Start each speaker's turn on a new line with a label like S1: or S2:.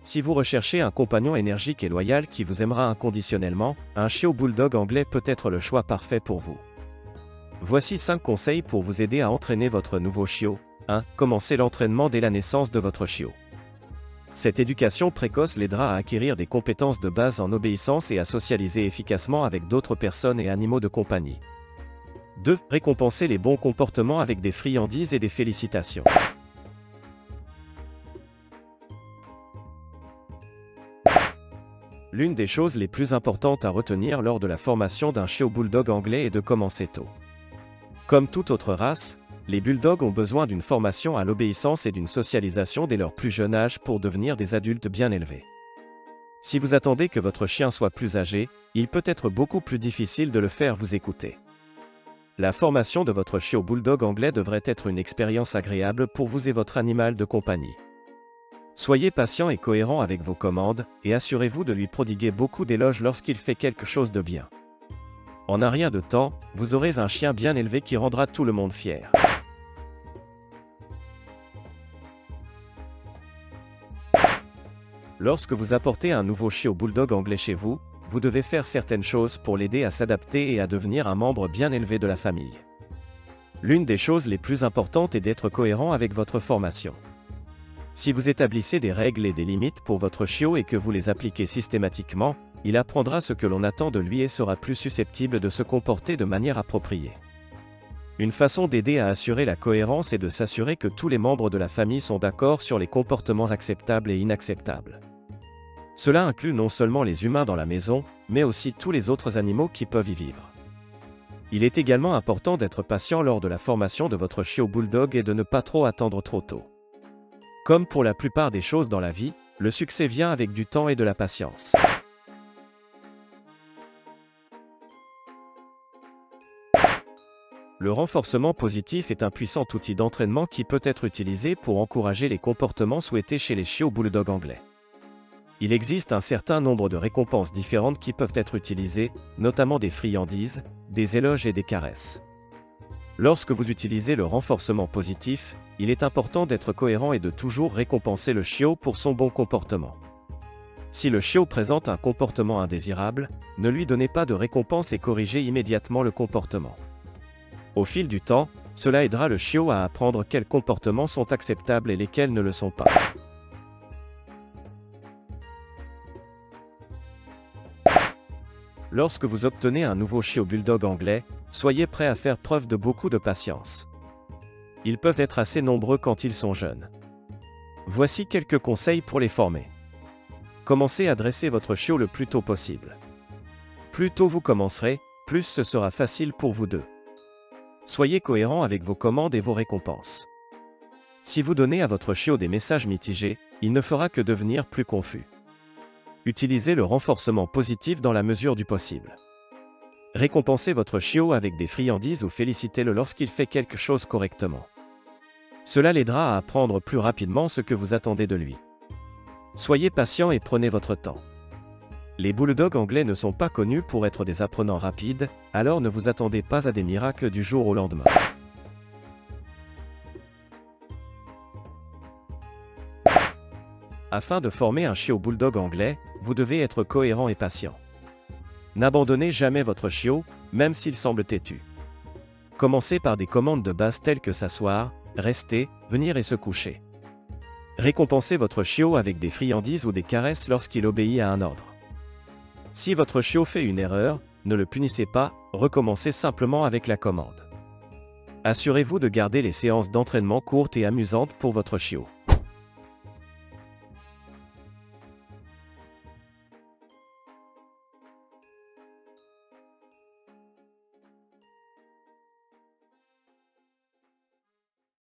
S1: Si vous recherchez un compagnon énergique et loyal qui vous aimera inconditionnellement, un chiot bulldog anglais peut être le choix parfait pour vous. Voici 5 conseils pour vous aider à entraîner votre nouveau chiot. 1. Commencez l'entraînement dès la naissance de votre chiot. Cette éducation précoce l'aidera à acquérir des compétences de base en obéissance et à socialiser efficacement avec d'autres personnes et animaux de compagnie. 2. Récompensez les bons comportements avec des friandises et des félicitations. L'une des choses les plus importantes à retenir lors de la formation d'un chiot bulldog anglais est de commencer tôt. Comme toute autre race, les bulldogs ont besoin d'une formation à l'obéissance et d'une socialisation dès leur plus jeune âge pour devenir des adultes bien élevés. Si vous attendez que votre chien soit plus âgé, il peut être beaucoup plus difficile de le faire vous écouter. La formation de votre chiot bulldog anglais devrait être une expérience agréable pour vous et votre animal de compagnie. Soyez patient et cohérent avec vos commandes, et assurez-vous de lui prodiguer beaucoup d'éloges lorsqu'il fait quelque chose de bien. En un rien de temps, vous aurez un chien bien élevé qui rendra tout le monde fier. Lorsque vous apportez un nouveau chiot bulldog anglais chez vous, vous devez faire certaines choses pour l'aider à s'adapter et à devenir un membre bien élevé de la famille. L'une des choses les plus importantes est d'être cohérent avec votre formation. Si vous établissez des règles et des limites pour votre chiot et que vous les appliquez systématiquement, il apprendra ce que l'on attend de lui et sera plus susceptible de se comporter de manière appropriée. Une façon d'aider à assurer la cohérence est de s'assurer que tous les membres de la famille sont d'accord sur les comportements acceptables et inacceptables. Cela inclut non seulement les humains dans la maison, mais aussi tous les autres animaux qui peuvent y vivre. Il est également important d'être patient lors de la formation de votre chiot bulldog et de ne pas trop attendre trop tôt. Comme pour la plupart des choses dans la vie, le succès vient avec du temps et de la patience. Le renforcement positif est un puissant outil d'entraînement qui peut être utilisé pour encourager les comportements souhaités chez les chiots bulldog anglais. Il existe un certain nombre de récompenses différentes qui peuvent être utilisées, notamment des friandises, des éloges et des caresses. Lorsque vous utilisez le renforcement positif, il est important d'être cohérent et de toujours récompenser le chiot pour son bon comportement. Si le chiot présente un comportement indésirable, ne lui donnez pas de récompense et corrigez immédiatement le comportement. Au fil du temps, cela aidera le chiot à apprendre quels comportements sont acceptables et lesquels ne le sont pas. Lorsque vous obtenez un nouveau chiot bulldog anglais, soyez prêt à faire preuve de beaucoup de patience. Ils peuvent être assez nombreux quand ils sont jeunes. Voici quelques conseils pour les former. Commencez à dresser votre chiot le plus tôt possible. Plus tôt vous commencerez, plus ce sera facile pour vous deux. Soyez cohérent avec vos commandes et vos récompenses. Si vous donnez à votre chiot des messages mitigés, il ne fera que devenir plus confus. Utilisez le renforcement positif dans la mesure du possible. Récompensez votre chiot avec des friandises ou félicitez-le lorsqu'il fait quelque chose correctement. Cela l'aidera à apprendre plus rapidement ce que vous attendez de lui. Soyez patient et prenez votre temps. Les bulldogs anglais ne sont pas connus pour être des apprenants rapides, alors ne vous attendez pas à des miracles du jour au lendemain. Afin de former un chiot bulldog anglais, vous devez être cohérent et patient. N'abandonnez jamais votre chiot, même s'il semble têtu. Commencez par des commandes de base telles que s'asseoir, rester, venir et se coucher. Récompensez votre chiot avec des friandises ou des caresses lorsqu'il obéit à un ordre. Si votre chiot fait une erreur, ne le punissez pas, recommencez simplement avec la commande. Assurez-vous de garder les séances d'entraînement courtes et amusantes pour votre chiot.